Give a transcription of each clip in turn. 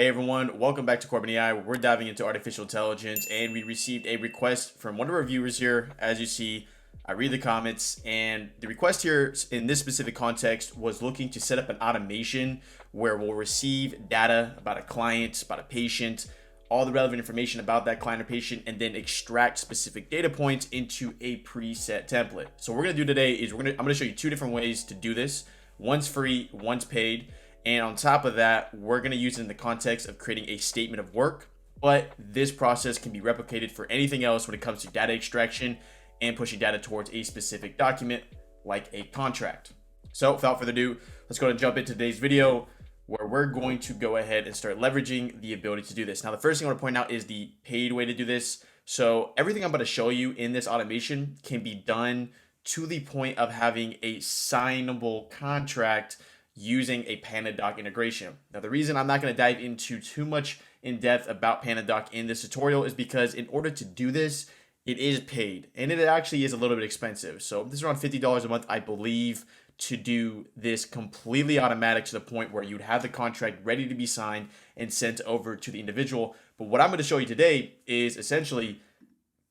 Hey everyone, welcome back to Corbin AI. We're diving into artificial intelligence, and we received a request from one of our viewers here. As you see, I read the comments, and the request here in this specific context was looking to set up an automation where we'll receive data about a client, about a patient, all the relevant information about that client or patient, and then extract specific data points into a preset template. So what we're gonna do today is I'm gonna show you two different ways to do this. One's free, one's paid. And on top of that, we're going to use it in the context of creating a statement of work. But this process can be replicated for anything else when it comes to data extraction and pushing data towards a specific document like a contract. So without further ado, let's go ahead and jump into today's video where we're going to go ahead and start leveraging the ability to do this. Now, the first thing I want to point out is the paid way to do this. So everything I'm going to show you in this automation can be done to the point of having a signable contract using a PandaDoc integration. Now, the reason I'm not going to dive into too much in depth about PandaDoc in this tutorial is because in order to do this, it is paid and it actually is a little bit expensive. So this is around $50 a month, I believe, to do this completely automatic to the point where you'd have the contract ready to be signed and sent over to the individual. But what I'm going to show you today is essentially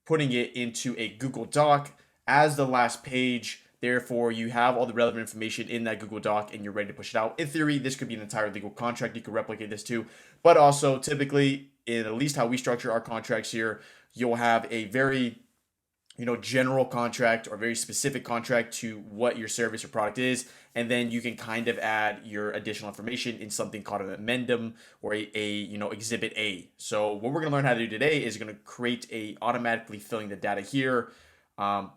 putting it into a Google Doc as the last page. Therefore, you have all the relevant information in that Google Doc and you're ready to push it out. In theory, this could be an entire legal contract. You could replicate this too. But also, typically, in at least how we structure our contracts here, you'll have a very general contract or very specific contract to what your service or product is. And then you can kind of add your additional information in something called an addendum or a exhibit A. So what we're going to learn how to do today is going to create a automatically filling the data here.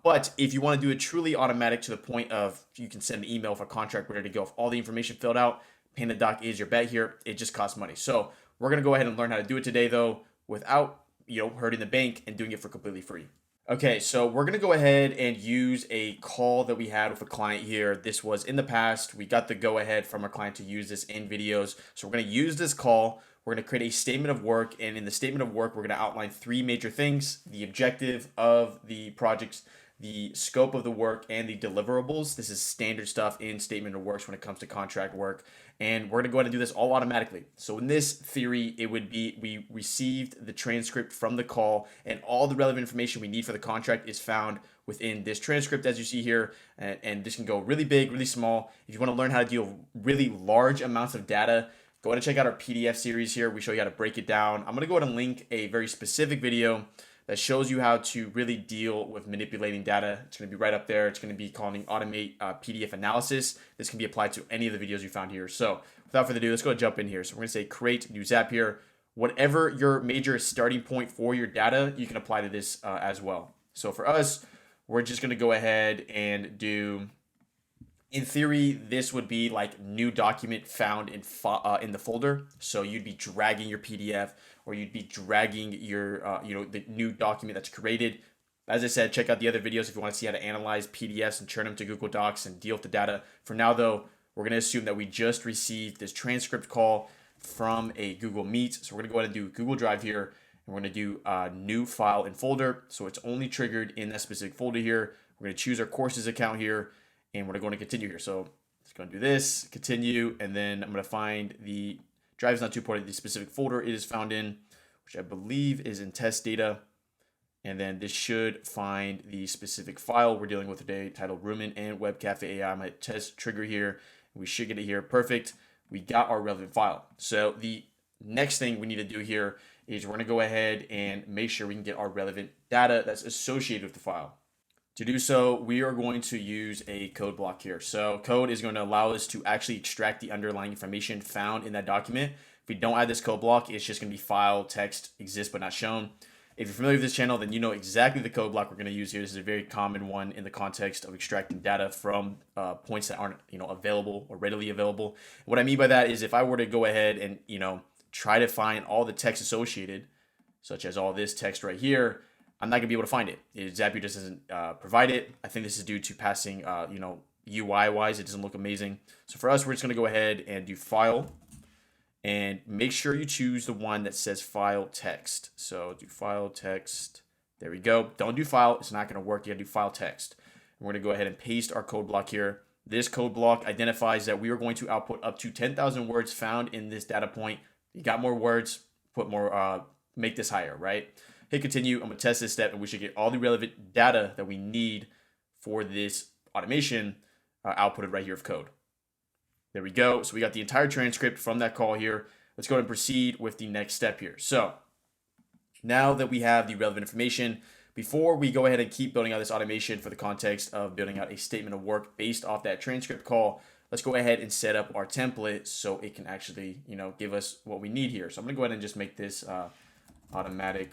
But if you want to do it truly automatic to the point of you can send an email for a contract ready to go with all the information filled out, PandaDoc is your bet here. It just costs money. So we're going to go ahead and learn how to do it today though, without, hurting the bank and doing it for completely free. Okay, so we're going to go ahead and use a call that we had with a client here. This was in the past. We got the go ahead from our client to use this in videos. So we're going to use this call. We're going to create a statement of work, and in the statement of work, we're going to outline three major things: the objective of the projects, the scope of the work, and the deliverables. This is standard stuff in statement of works when it comes to contract work, and we're going to go ahead and do this all automatically. So in this theory, it would be we received the transcript from the call, and all the relevant information we need for the contract is found within this transcript, as you see here, and this can go really big, really small. If you want to learn how to deal with really large amounts of data, go ahead and check out our PDF series here. We show you how to break it down. I'm going to go ahead and link a very specific video that shows you how to really deal with manipulating data. It's going to be right up there. It's going to be called Automate PDF Analysis. This can be applied to any of the videos you found here. So without further ado, let's go ahead and jump in here. So we're going to say create new Zapier. Whatever your major starting point for your data, you can apply to this as well. So for us, we're just going to go ahead and do... In theory, this would be like new document found in the folder. So you'd be dragging your PDF or you'd be dragging your, the new document that's created. As I said, check out the other videos if you want to see how to analyze PDFs and turn them to Google Docs and deal with the data. For now, though, we're going to assume that we just received this transcript call from a Google Meet. So we're going to go ahead and do Google Drive here. And we're going to do a new file and folder. So it's only triggered in that specific folder here. We're going to choose our courses account here. And we're going to continue here. So let's go and do this, continue, and then I'm going to find the drive is not too important. The specific folder it is found in, which I believe is in test data. And then this should find the specific file we're dealing with today, titled Rumen and Web Cafe AI. I'm going to test trigger here. We should get it here. Perfect. We got our relevant file. So the next thing we need to do here is we're going to go ahead and make sure we can get our relevant data that's associated with the file. To do so, we are going to use a code block here. So code is going to allow us to actually extract the underlying information found in that document. If we don't add this code block, it's just going to be file, text, exists but not shown. If you're familiar with this channel, then you know exactly the code block we're going to use here. This is a very common one in the context of extracting data from points that aren't available or readily available. What I mean by that is if I were to go ahead and try to find all the text associated, such as all this text right here, I'm not gonna be able to find it. Zapier just doesn't provide it. I think this is due to passing, UI wise, it doesn't look amazing. So for us, we're just gonna go ahead and do file and make sure you choose the one that says file text. So do file text. There we go. Don't do file. It's not gonna work. You gotta do file text. And we're gonna go ahead and paste our code block here. This code block identifies that we are going to output up to 10,000 words found in this data point You got more words, put more, make this higher, right? Hit continue. I'm gonna test this step, and we should get all the relevant data that we need for this automation outputted right here of code. There we go. So we got the entire transcript from that call here. Let's go ahead and proceed with the next step here. So now that we have the relevant information, before we go ahead and keep building out this automation for the context of building out a statement of work based off that transcript call, let's go ahead and set up our template so it can actually, give us what we need here. So I'm gonna go ahead and just make this automatic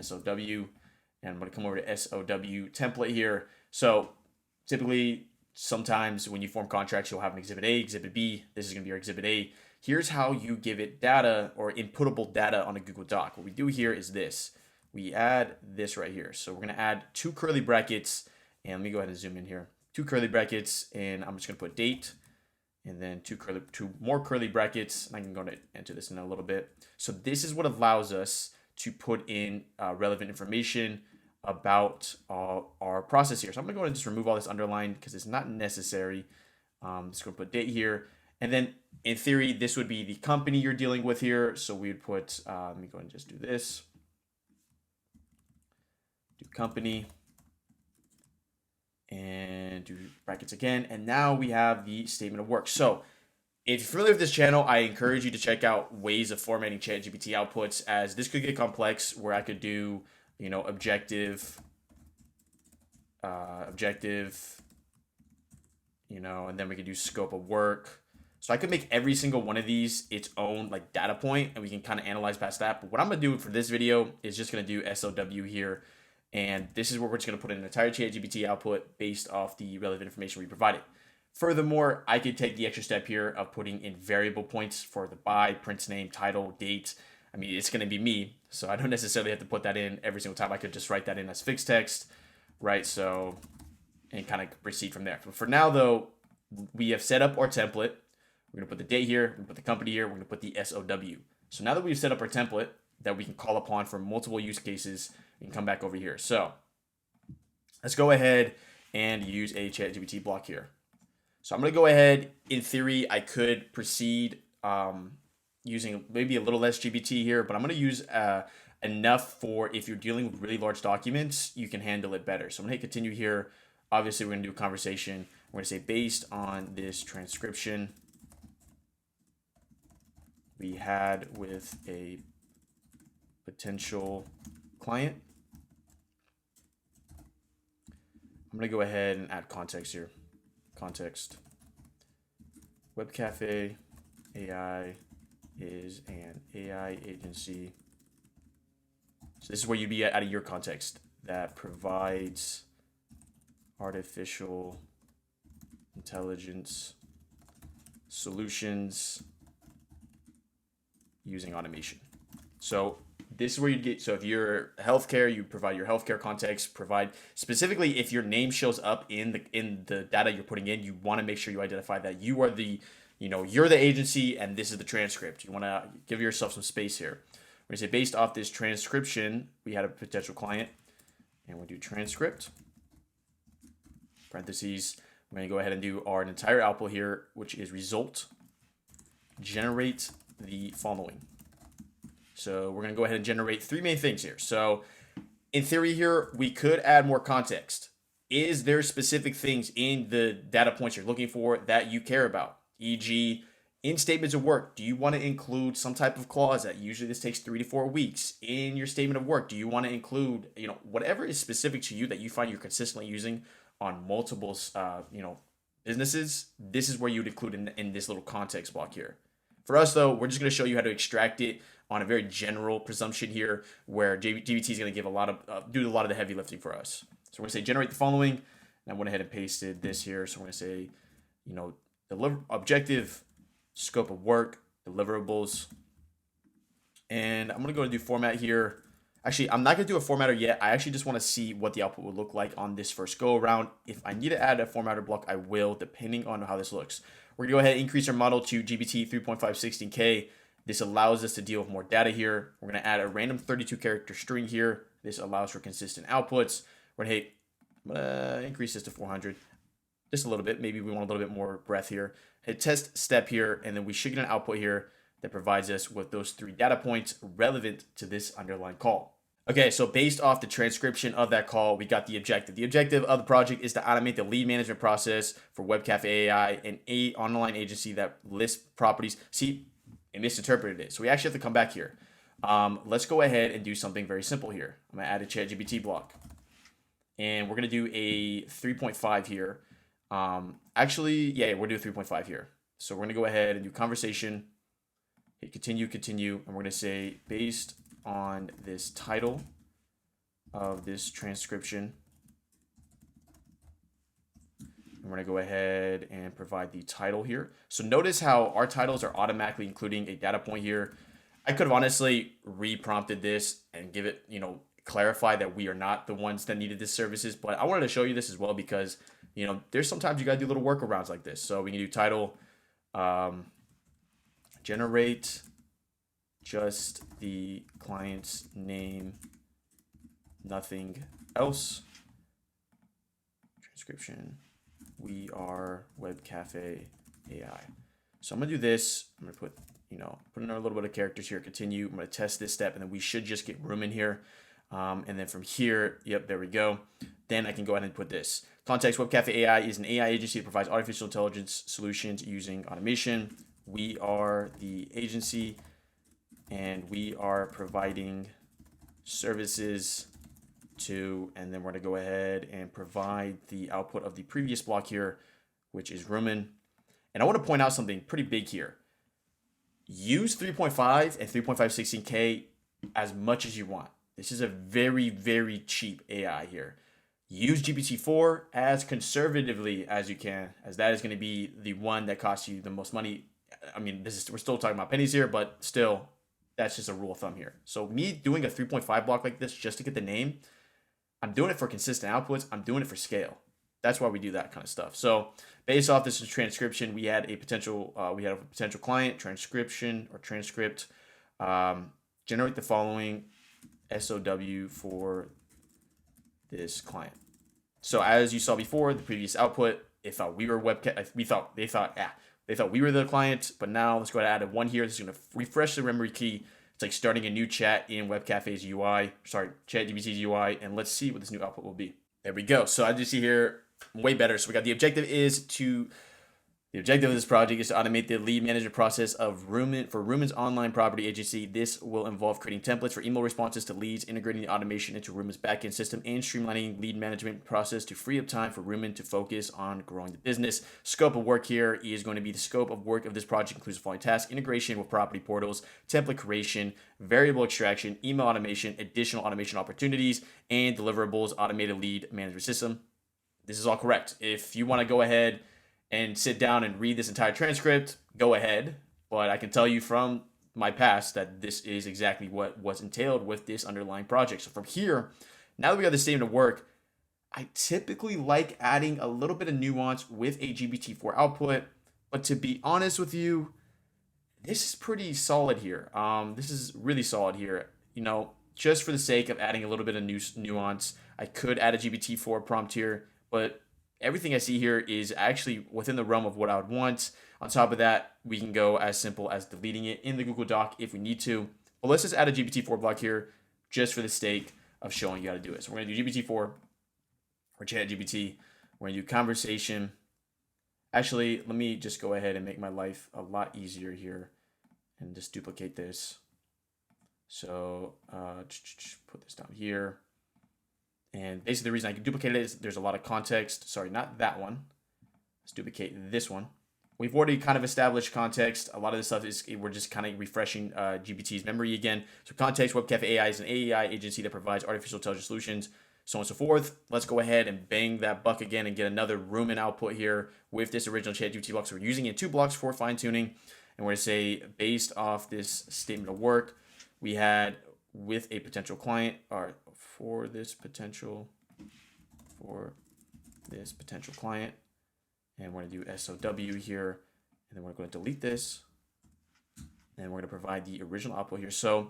SOW, and I'm gonna come over to SOW template here. So typically, sometimes when you form contracts, you'll have an exhibit A, exhibit B. This is gonna be our exhibit A. Here's how you give it data or inputable data on a Google Doc. What we do here is this. We add this right here. So we're gonna add 2 curly brackets, and let me go ahead and zoom in here. 2 curly brackets, and I'm just gonna put date, and then 2 more curly brackets, and I can go to enter this in a little bit. So this is what allows us to put in relevant information about our process here. So I'm gonna go ahead and just remove all this underline because it's not necessary. Just gonna put date here. And then in theory, this would be the company you're dealing with here. So we would put, let me go ahead and just do this. Do company and do brackets again. And now we have the statement of work. So if you're familiar with this channel, I encourage you to check out ways of formatting ChatGPT outputs, as this could get complex, where I could do, objective, and then we could do scope of work. So I could make every single one of these its own like data point, and we can kind of analyze past that. But what I'm gonna do for this video is just gonna do SOW here. And this is where we're just gonna put in an entire ChatGPT output based off the relevant information we provided. Furthermore, I could take the extra step here of putting in variable points for the by, print's name, title, date. I mean, it's gonna be me, so I don't necessarily have to put that in every single time. I could just write that in as fixed text, right? So, and kind of proceed from there. But for now though, we have set up our template. We're gonna put the date here, we're gonna put the company here, we're gonna put the SOW. So now that we've set up our template that we can call upon for multiple use cases, we can come back over here. So let's go ahead and use a ChatGPT block here. So I'm gonna go ahead, in theory, I could proceed using maybe a little less GPT here, but I'm gonna use enough for if you're dealing with really large documents, you can handle it better. So I'm gonna hit continue here. Obviously, we're gonna do a conversation. We're gonna say based on this transcription we had with a potential client. I'm gonna go ahead and add context here. Context. Web Cafe AI is an AI agency. So this is where you'd be out of your context that provides artificial intelligence solutions using automation. So this is where you get, so if you're healthcare, you provide your healthcare context, provide specifically if your name shows up in the data you're putting in, you want to make sure you identify that you are the, you're the agency and this is the transcript. You want to give yourself some space here. We're gonna say based off this transcription, we had a potential client, and we'll do transcript, parentheses. We're gonna go ahead and do our entire output here, which is result, generate the following. So we're gonna go ahead and generate 3 main things here. So in theory here, we could add more context. Is there specific things in the data points you're looking for that you care about? E.g., in statements of work, do you want to include some type of clause that usually this takes 3 to 4 weeks? In your statement of work, do you want to include, whatever is specific to you that you find you're consistently using on multiple, businesses? This is where you would include in this little context block here. For us though, we're just going to show you how to extract it on a very general presumption here, where GPT is going to give do a lot of the heavy lifting for us. So we're going to say generate the following, and I went ahead and pasted this here. So we're going to say, deliver objective, scope of work, deliverables, and I'm going to go and do format here. Actually, I'm not going to do a formatter yet. I actually just want to see what the output would look like on this first go around. If I need to add a formatter block, I will, depending on how this looks. We're going to go ahead and increase our model to GPT 3.516K. This allows us to deal with more data here. We're going to add a random 32 character string here. This allows for consistent outputs. We're going to increase this to 400. Just a little bit. Maybe we want a little bit more breadth here. Hit test step here, and then we should get an output here that provides us with those 3 data points relevant to this underlying call. Okay, so based off the transcription of that call, we got the objective. The objective of the project is to automate the lead management process for Web Cafe AI, an online agency that lists properties. See, it misinterpreted it. So we actually have to come back here. Let's go ahead and do something very simple here. I'm gonna add a ChatGPT block. And we're gonna do a 3.5 here. Actually, yeah, we'll do a 3.5 here. So we're gonna go ahead and do conversation, hit continue, and we're gonna say based on this title of this transcription. And we're gonna go ahead and provide the title here. So notice how our titles are automatically including a data point here. I could have honestly re-prompted this and give it, clarify that we are not the ones that needed this services, but I wanted to show you this as well because, there's sometimes you gotta do little workarounds like this. So we can do title, generate just the client's name, nothing else. Transcription, we are Web Cafe AI. So I'm gonna do this. I'm gonna put in a little bit of characters here, continue. I'm gonna test this step and then we should just get room in here. And then from here, yep, there we go. Then I can go ahead and put this. Context, Web Cafe AI is an AI agency that provides artificial intelligence solutions using automation. We are the agency and we are providing services to, and then we're gonna go ahead and provide the output of the previous block here, which is Rumen. And I wanna point out something pretty big here. Use 3.5 and 3.516K as much as you want. This is a very, very cheap AI here. Use GPT-4 as conservatively as you can, as that is gonna be the one that costs you the most money. I mean, we're still talking about pennies here, but still, that's just a rule of thumb here. So me doing a 3.5 block like this just to get the name, I'm doing it for consistent outputs. I'm doing it for scale. That's why we do that kind of stuff. So based off this transcription, we had a potential client transcription or transcript, generate the following SOW for this client. So as you saw before, the previous output, it thought we were they thought we were the client, but now let's go ahead and add a 1 here. This is going to refresh the memory key. It's like starting a new chat in ChatGPT's UI, and let's see what this new output will be. There we go. So as you see here, way better. So we got the objective of this project is to automate the lead management process of Rumen's online property agency. This will involve creating templates for email responses to leads, integrating the automation into Rumen's backend system, and streamlining lead management process to free up time for Rumen to focus on growing the business. Scope of work here is going to be the scope of work of this project includes the following tasks: integration with property portals, template creation, variable extraction, email automation, additional automation opportunities, and deliverables, automated lead management system. This is all correct. If you want to go ahead and sit down and read this entire transcript, go ahead. But I can tell you from my past that this is exactly what was entailed with this underlying project. So from here, now that we got the statement of work, I typically like adding a little bit of nuance with a GPT-4 output. But to be honest with you, this is pretty solid here. This is really solid here. Just for the sake of adding a little bit of nuance, I could add a GPT-4 prompt here, but everything I see here is actually within the realm of what I would want. On top of that, we can go as simple as deleting it in the Google Doc if we need to. But let's just add a GPT-4 block here just for the sake of showing you how to do it. So we're going to do GPT-4 or ChatGPT. We're going to do conversation. Actually, let me just go ahead and make my life a lot easier here and just duplicate this. So put this down here. And basically the reason I can duplicate it is there's a lot of context. Sorry, not that one. Let's duplicate this one. We've already kind of established context. A lot of this stuff is we're just kind of refreshing GPT's memory again. So context, Web Cafe AI is an AI agency that provides artificial intelligence solutions, so on and so forth. Let's go ahead and bang that buck again and get another Rumen output here with this original ChatGPT block. So we're using it in 2 blocks for fine tuning. And we're going to say based off this statement of work, we had with a potential client, or for this potential client, and we're going to do SOW here, and then we're going to delete this, and we're going to provide the original output here. So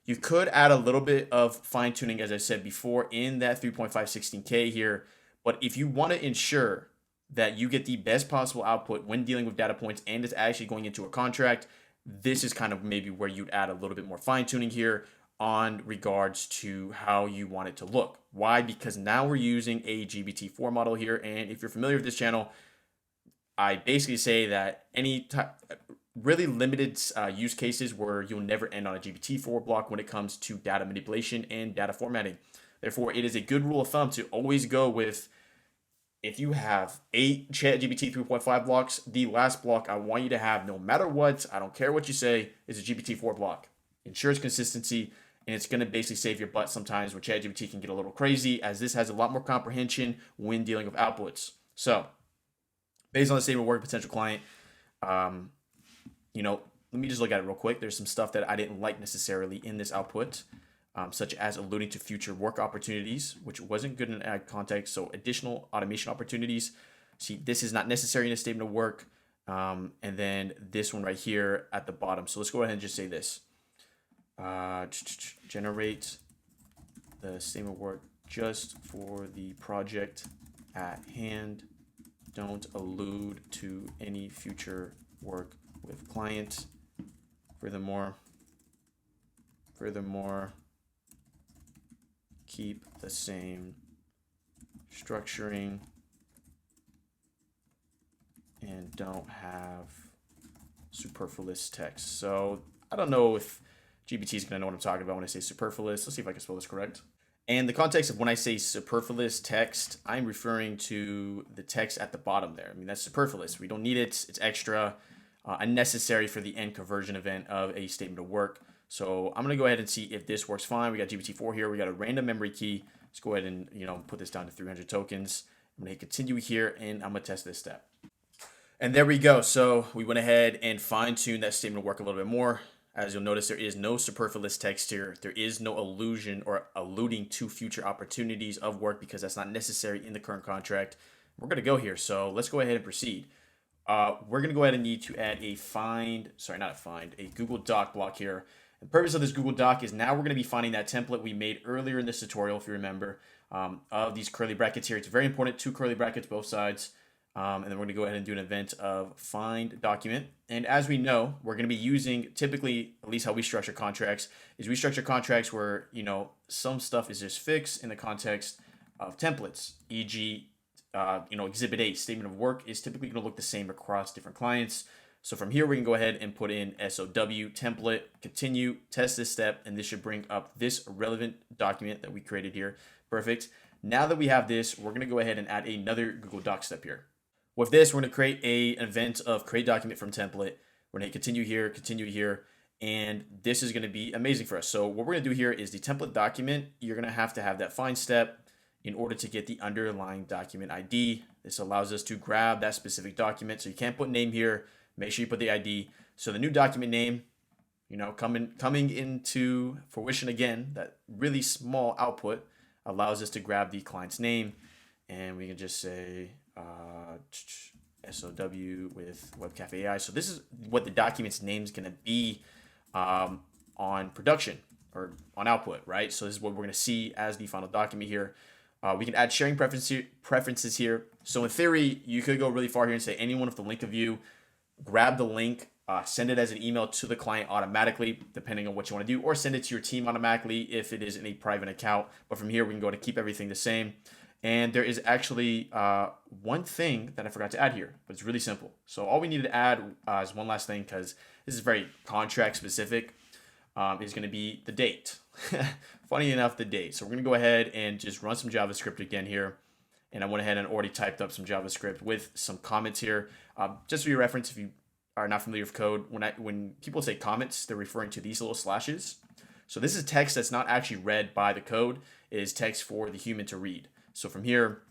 you could add a little bit of fine tuning, as I said before, in that 3.516K here, but if you want to ensure that you get the best possible output when dealing with data points and it's actually going into a contract, this is kind of maybe where you'd add a little bit more fine tuning here on regards to how you want it to look. Why? Because now we're using a GPT-4 model here. And if you're familiar with this channel, I basically say that any really limited use cases where you'll never end on a GPT-4 block when it comes to data manipulation and data formatting. Therefore, it is a good rule of thumb to always go with, if you have 8 ChatGPT 3.5 blocks, the last block I want you to have, no matter what, I don't care what you say, is a GPT-4 block. Ensures consistency, and it's going to basically save your butt sometimes when ChatGPT can get a little crazy, as this has a lot more comprehension when dealing with outputs. So, based on the statement of work, potential client, let me just look at it real quick. There's some stuff that I didn't like necessarily in this output, such as alluding to future work opportunities, which wasn't good in ad context. So additional automation opportunities. See, this is not necessary in a statement of work. And then this one right here at the bottom. So let's go ahead and just say this. Generate the statement of work just for the project at hand. Don't allude to any future work with client. Furthermore, keep the same structuring and don't have superfluous text. So I don't know if GPT is going to know what I'm talking about when I say superfluous. Let's see if I can spell this correct. And the context of when I say superfluous text, I'm referring to the text at the bottom there. I mean, that's superfluous. We don't need it. It's extra, unnecessary for the end conversion event of a statement of work. So I'm going to go ahead and see if this works fine. We got GPT-4 here. We got a random memory key. Let's go ahead and, put this down to 300 tokens. I'm going to hit continue here, and I'm going to test this step. And there we go. So we went ahead and fine-tuned that statement of work a little bit more. As you'll notice, there is no superfluous text here. There is no allusion or alluding to future opportunities of work because that's not necessary in the current contract. We're going to go here. So let's go ahead and proceed. We're going to go ahead and need to add a Google Doc block here. The purpose of this Google Doc is now we're going to be finding that template we made earlier in this tutorial, if you remember, of these curly brackets here. It's very important, 2 curly brackets, both sides. And then we're going to go ahead and do an event of find document. And as we know, we're going to be using, typically, at least how we structure contracts, is we structure contracts where, some stuff is just fixed in the context of templates, e.g., Exhibit A, statement of work, is typically going to look the same across different clients. So from here, we can go ahead and put in SOW template, continue, test this step, and this should bring up this relevant document that we created here. Perfect. Now that we have this, we're going to go ahead and add another Google Doc step here. With this, we're going to create an event of create document from template. We're going to continue here, and this is going to be amazing for us. So what we're going to do here is the template document. You're going to have that find step in order to get the underlying document ID. This allows us to grab that specific document. So you can't put name here. Make sure you put the ID. So the new document name, coming into fruition again, that really small output allows us to grab the client's name, and we can just say SOW with WebCafe AI. So this is what the document's name is going to be on production or on output, right? So this is what we're going to see as the final document here. We can add sharing preferences here. So in theory, you could go really far here and say anyone with the link of view, grab the link, send it as an email to the client automatically, depending on what you want to do, or send it to your team automatically if it is in a private account. But from here, we can go to keep everything the same. And there is actually one thing that I forgot to add here, but it's really simple. So all we need to add is one last thing, because this is very contract specific, is going to be the date. Funny enough, the date. So we're going to go ahead and just run some JavaScript again here. And I went ahead and already typed up some JavaScript with some comments here. Just for your reference, if you are not familiar with code, when people say comments, they're referring to these little slashes. So this is text that's not actually read by the code. It is text for the human to read. So from here,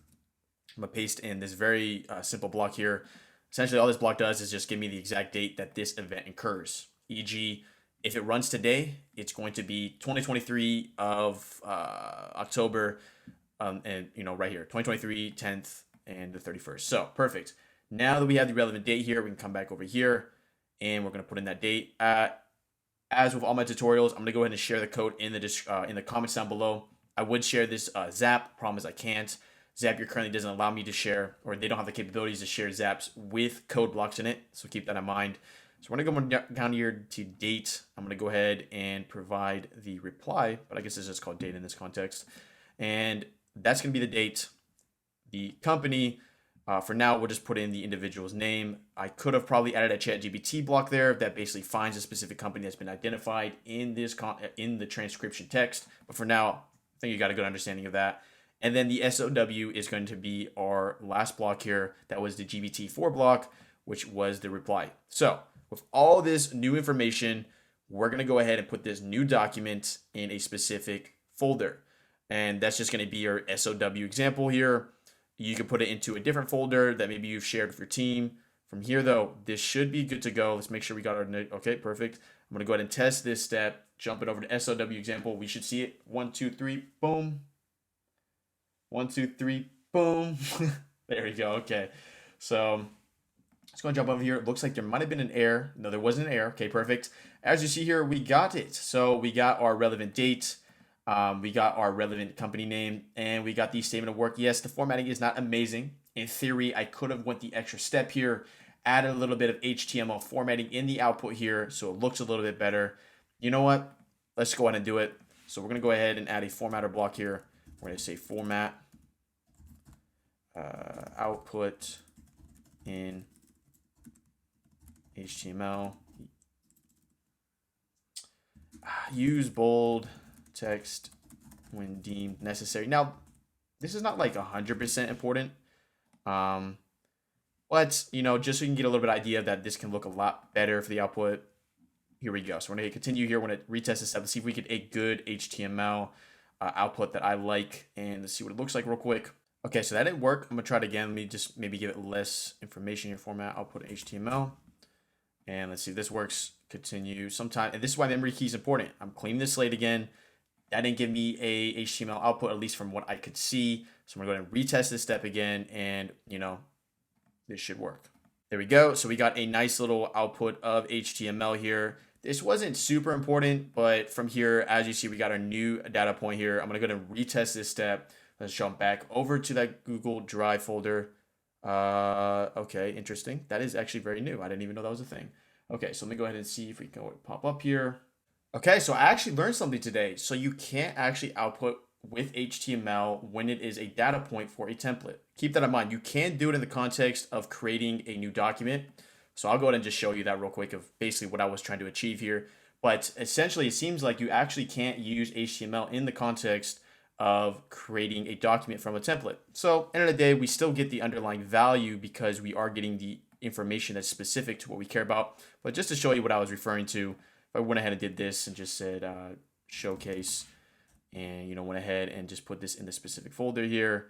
I'm going to paste in this very simple block here. Essentially, all this block does is just give me the exact date that this event occurs. E.g., if it runs today, it's going to be 2023 of October, and right here, 2023, 10th, and the 31st. So perfect. Now that we have the relevant date here, we can come back over here, and we're going to put in that date. As with all my tutorials, I'm going to go ahead and share the code in the comments down below. I would share this Zap. Problem is I can't. Zapier currently doesn't allow me to share, or they don't have the capabilities to share Zaps with code blocks in it. So keep that in mind. So we're going to go down here to date. I'm going to go ahead and provide the reply, but I guess this is called date in this context. And that's going to be the date, the company. For now, we'll just put in the individual's name. I could have probably added a ChatGPT block there that basically finds a specific company that's been identified in this in the transcription text. But for now, I think you got a good understanding of that. And then the SOW is going to be our last block here. That was the GPT-4 block, which was the reply. So with all this new information, we're going to go ahead and put this new document in a specific folder. And that's just going to be your SOW example here. You can put it into a different folder that maybe you've shared with your team. From here, though, this should be good to go. Let's make sure we got our, okay, perfect. I'm going to go ahead and test this step. Jump it over to SOW example. We should see it. 1, 2, 3, boom. 1, 2, 3, boom. There we go. Okay. So let's go and jump over here. It looks like there might have been an error. No, there wasn't an error. Okay, perfect. As you see here, we got it. So we got our relevant date. We got our relevant company name, and we got the statement of work. Yes, the formatting is not amazing. In theory, I could have went the extra step here, added a little bit of HTML formatting in the output here so it looks a little bit better. You know what? Let's go ahead and do it. So we're going to go ahead and add a formatter block here. We're going to say format, output in HTML. Use bold text when deemed necessary. Now, this is not like 100% important, but you know, just so you can get a little bit of idea that this can look a lot better for the output. Here we go. So we're gonna continue here. We're gonna retest this up. Let's see if we get a good HTML output that I like, and let's see what it looks like real quick. Okay, so that didn't work. I'm gonna try it again. Let me just maybe give it less information in your format. I'll put HTML, and let's see if this works. Continue sometime, and this is why memory key is important. I'm cleaning this slate again. That didn't give me a HTML output, at least from what I could see. So I'm going to go ahead and retest this step again, and you know, this should work. There we go. So we got a nice little output of HTML here. This wasn't super important, but from here, as you see, we got our new data point here. I'm going to go ahead and retest this step. Let's jump back over to that Google Drive folder. Okay, interesting. That is actually very new. I didn't even know that was a thing. Okay, so let me go ahead and see if we can pop up here. Okay, so I actually learned something today. So you can't actually output with HTML when it is a data point for a template. Keep that in mind. You can do it in the context of creating a new document. So I'll go ahead and just show you that real quick of basically what I was trying to achieve here. But essentially, it seems like you actually can't use HTML in the context of creating a document from a template. So end of the day, we still get the underlying value because we are getting the information that's specific to what we care about. But just to show you what I was referring to, I went ahead and did this and just said showcase, and you know, went ahead and just put this in the specific folder here.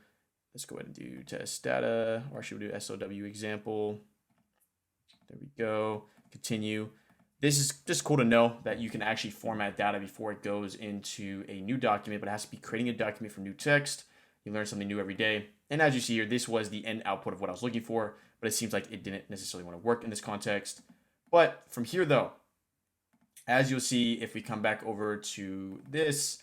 Let's go ahead and do test data, or should we do SOW example? There we go. Continue. This is just cool to know that you can actually format data before it goes into a new document, but it has to be creating a document from new text. You learn something new every day. And as you see here, this was the end output of what I was looking for, but it seems like it didn't necessarily want to work in this context. But from here though, as you'll see, if we come back over to this,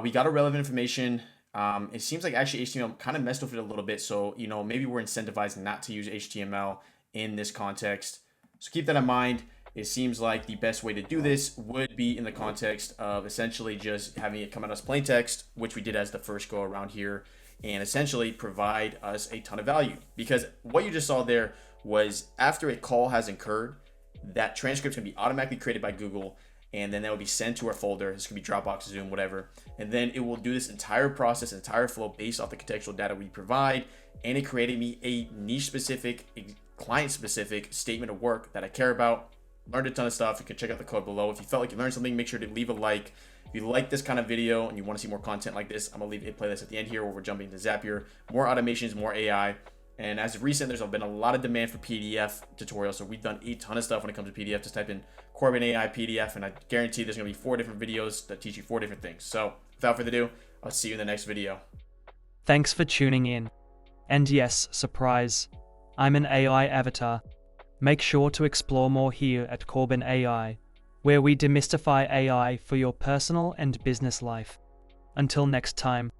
we got a relevant information. It seems like actually HTML kind of messed with it a little bit. So, you know, maybe we're incentivized not to use HTML in this context. So keep that in mind. It seems like the best way to do this would be in the context of essentially just having it come out as plain text, which we did as the first go around here, and essentially provide us a ton of value. Because what you just saw there was after a call has occurred, that transcript can be automatically created by Google, and then that will be sent to our folder. This could be Dropbox, Zoom, whatever. And then it will do this entire process, entire flow based off the contextual data we provide. And it created me a niche specific, client specific statement of work that I care about. Learned a ton of stuff. You can check out the code below. If you felt like you learned something, make sure to leave a like. If you like this kind of video and you want to see more content like this, I'm going to leave a playlist at the end here where we're jumping to Zapier. More automations, more AI. And as of recent, there's been a lot of demand for PDF tutorials. So we've done a ton of stuff when it comes to PDF. Just type in Corbin AI PDF, and I guarantee there's going to be 4 different videos that teach you 4 different things. So without further ado, I'll see you in the next video. Thanks for tuning in. And yes, surprise, I'm an AI avatar. Make sure to explore more here at Corbin AI, where we demystify AI for your personal and business life. Until next time.